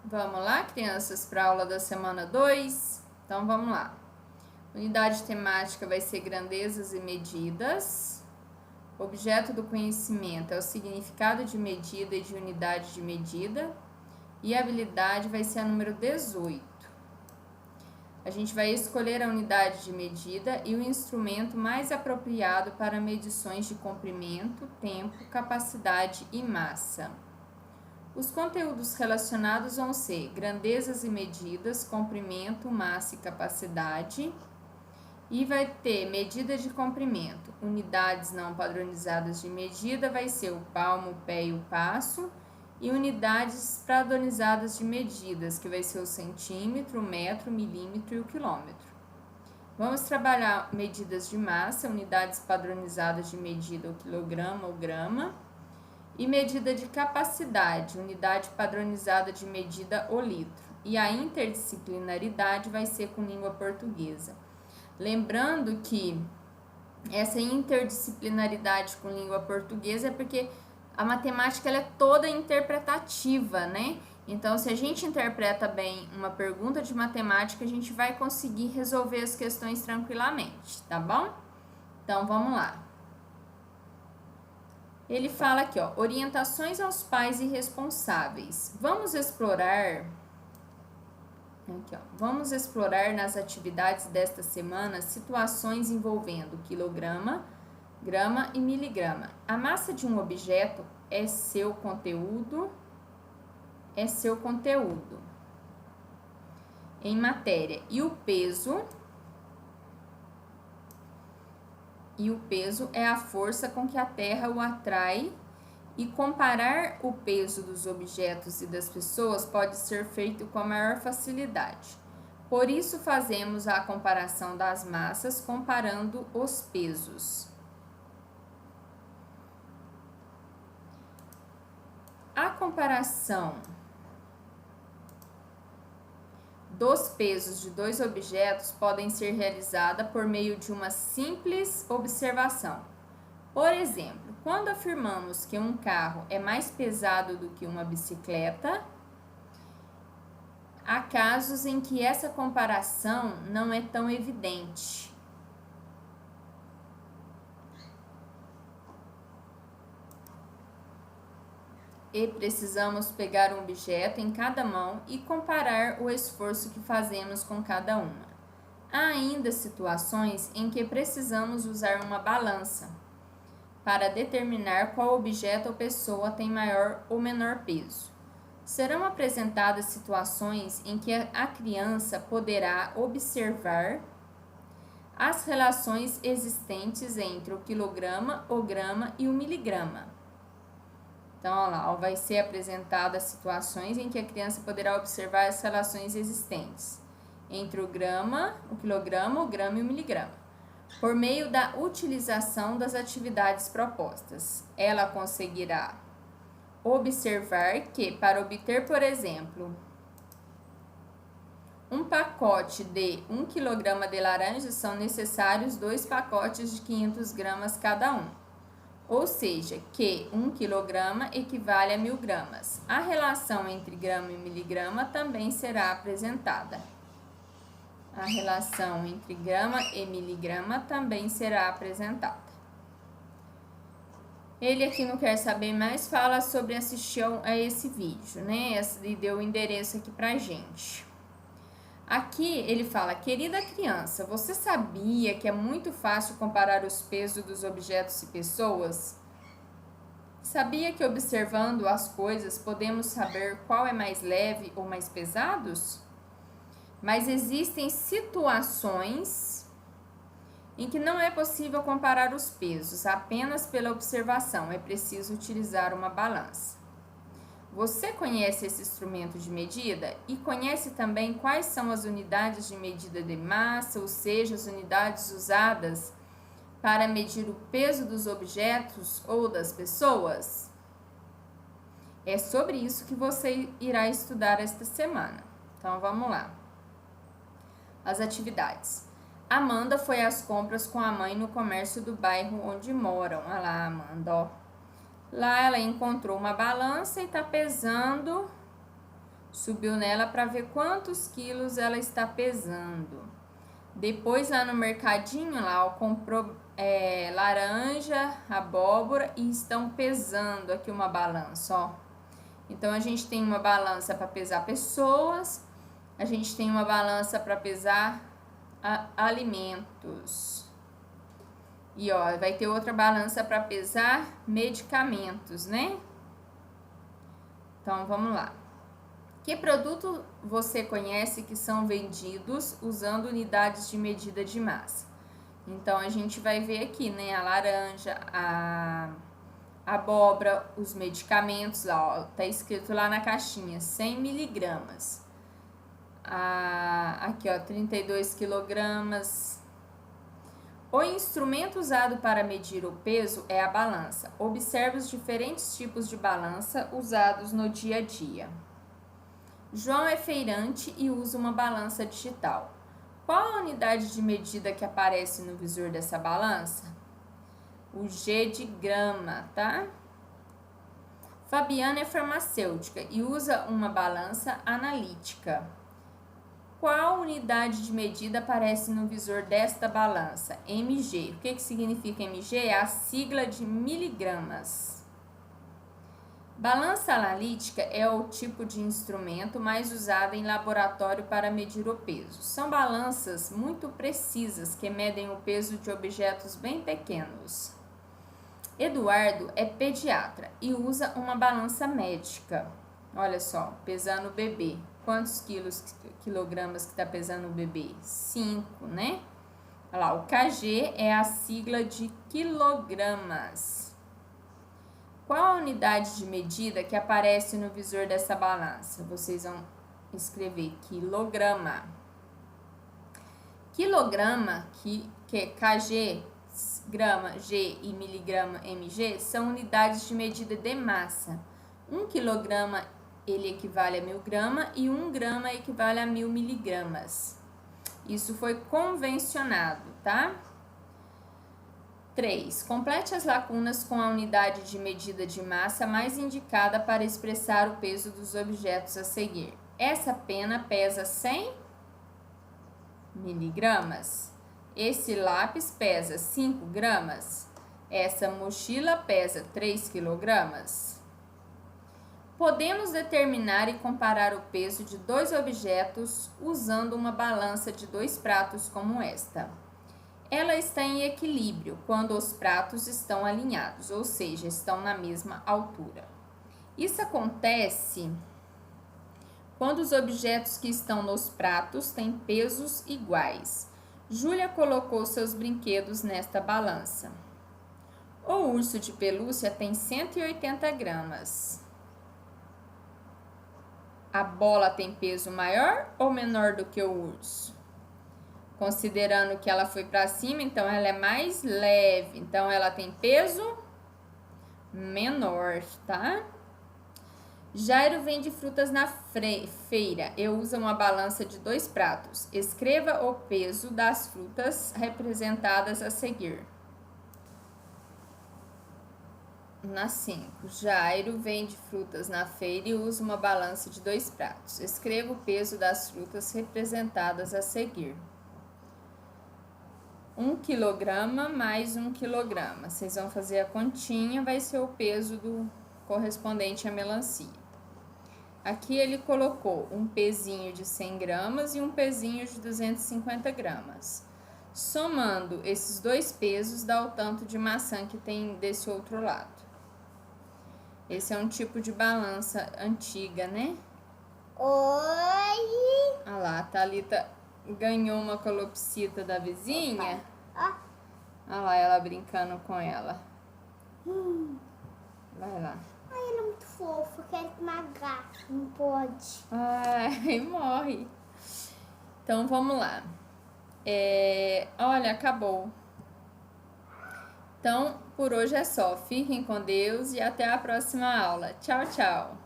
Vamos lá, crianças, para a aula da semana 2? Então, vamos lá. Unidade temática vai ser grandezas e medidas. Objeto do conhecimento é o significado de medida e de unidade de medida. E a habilidade vai ser a número 18. A gente vai escolher a unidade de medida e o instrumento mais apropriado para medições de comprimento, tempo, capacidade e massa. Os conteúdos relacionados vão ser grandezas e medidas, comprimento, massa e capacidade. E vai ter medida de comprimento, unidades não padronizadas de medida, vai ser o palmo, o pé e o passo. E unidades padronizadas de medidas, que vai ser o centímetro, o metro, o milímetro e o quilômetro. Vamos trabalhar medidas de massa, unidades padronizadas de medida, o quilograma ou grama. E medida de capacidade, unidade padronizada de medida, o litro. E a interdisciplinaridade vai ser com língua portuguesa. Lembrando que essa interdisciplinaridade com língua portuguesa é porque a matemática ela é toda interpretativa, né? Então, se a gente interpreta bem uma pergunta de matemática, a gente vai conseguir resolver as questões tranquilamente, tá bom? Então, vamos lá. Ele fala aqui, ó, orientações aos pais e responsáveis. Vamos explorar nas atividades desta semana situações envolvendo quilograma, grama e miligrama. A massa de um objeto é seu conteúdo em matéria e o peso é a força com que a Terra o atrai, e comparar o peso dos objetos e das pessoas pode ser feito com a maior facilidade. Por isso fazemos a comparação das massas comparando os pesos. A comparação dos pesos de dois objetos podem ser realizada por meio de uma simples observação. Por exemplo, quando afirmamos que um carro é mais pesado do que uma bicicleta, há casos em que essa comparação não é tão evidente. E precisamos pegar um objeto em cada mão e comparar o esforço que fazemos com cada uma. Há ainda situações em que precisamos usar uma balança para determinar qual objeto ou pessoa tem maior ou menor peso. Serão apresentadas situações em que a criança poderá observar as relações existentes entre o quilograma, o grama e o miligrama. Então, olha lá, vai ser apresentadas situações em que a criança poderá observar as relações existentes entre o grama, o quilograma, o grama e o miligrama, por meio da utilização das atividades propostas. Ela conseguirá observar que, para obter, por exemplo, um pacote de 1 kg de laranja, são necessários 2 pacotes de 500 gramas cada um. Ou seja, que 1 kg equivale a 1000 gramas. A relação entre grama e miligrama também será apresentada. A relação entre grama e miligrama também será apresentada. Ele aqui não quer saber mais, fala sobre assistir a esse vídeo, né? E deu o endereço aqui pra gente. Aqui ele fala, querida criança, você sabia que é muito fácil comparar os pesos dos objetos e pessoas? Sabia que observando as coisas podemos saber qual é mais leve ou mais pesados? Mas existem situações em que não é possível comparar os pesos apenas pela observação, é preciso utilizar uma balança. Você conhece esse instrumento de medida e conhece também quais são as unidades de medida de massa, ou seja, as unidades usadas para medir o peso dos objetos ou das pessoas? É sobre isso que você irá estudar esta semana. Então, vamos lá. As atividades. Amanda foi às compras com a mãe no comércio do bairro onde moram. Olha lá, Amanda, ó. Lá ela encontrou uma balança e está pesando Subiu nela para ver quantos quilos ela está pesando. Depois lá no mercadinho, lá, ó, comprou laranja, abóbora e estão pesando aqui uma balança, ó. Então, a gente tem uma balança para pesar pessoas, a gente tem uma balança para pesar alimentos. E, ó, vai ter outra balança para pesar medicamentos, né? Então, vamos lá. Que produto você conhece que são vendidos usando unidades de medida de massa? Então, a gente vai ver aqui, né? A laranja, a abóbora, os medicamentos, lá, ó, tá escrito lá na caixinha, 100 miligramas. Aqui, ó, 32 quilogramas. O instrumento usado para medir o peso é a balança. Observe os diferentes tipos de balança usados no dia a dia. João é feirante e usa uma balança digital. Qual a unidade de medida que aparece no visor dessa balança? O G de grama, tá? Fabiana é farmacêutica e usa uma balança analítica. Qual unidade de medida aparece no visor desta balança? mg. O que significa mg? É a sigla de miligramas. Balança analítica é o tipo de instrumento mais usado em laboratório para medir o peso. São balanças muito precisas que medem o peso de objetos bem pequenos. Eduardo é pediatra e usa uma balança médica. Olha só, pesando o bebê. Quantos quilogramas que está pesando o bebê? 5, né? Olha lá, o kg é a sigla de quilogramas. Qual a unidade de medida que aparece no visor dessa balança? Vocês vão escrever quilograma. Quilograma, que é kg, grama, g e miligrama, mg, são unidades de medida de massa. 1 quilograma ele equivale a 1000 gramas e 1 grama equivale a 1000 miligramas. Isso foi convencionado, tá? 3. Complete as lacunas com a unidade de medida de massa mais indicada para expressar o peso dos objetos a seguir. Essa pena pesa 100 miligramas. Esse lápis pesa 5 gramas. Essa mochila pesa 3 quilogramas. Podemos determinar e comparar o peso de dois objetos usando uma balança de 2 pratos como esta. Ela está em equilíbrio quando os pratos estão alinhados, ou seja, estão na mesma altura. Isso acontece quando os objetos que estão nos pratos têm pesos iguais. Júlia colocou seus brinquedos nesta balança. O urso de pelúcia tem 180 gramas. A bola tem peso maior ou menor do que o urso? Considerando que ela foi para cima, então ela é mais leve. Então, ela tem peso menor, tá? Jairo vende frutas na feira. Eu uso uma balança de 2 pratos. Escreva o peso das frutas representadas a seguir. Na 5. Jairo vende frutas na feira e usa uma balança de 2 pratos. Escreva o peso das frutas representadas a seguir. 1 quilograma mais 1 quilograma. Vocês vão fazer a continha, vai ser o peso do correspondente à melancia. Aqui ele colocou um pezinho de 100 gramas e um pezinho de 250 gramas. Somando esses dois pesos, dá o tanto de maçã que tem desse outro lado. Esse é um tipo de balança antiga, né? Oi! Olha lá, a Thalita ganhou uma calopsita da vizinha. Olha lá, ela brincando com ela. Vai lá. Ai, ela é muito fofa, eu quero tomar gato, não pode. Ai, morre. Então, vamos lá. Olha, acabou. Então, por hoje é só. Fiquem com Deus e até a próxima aula. Tchau, tchau.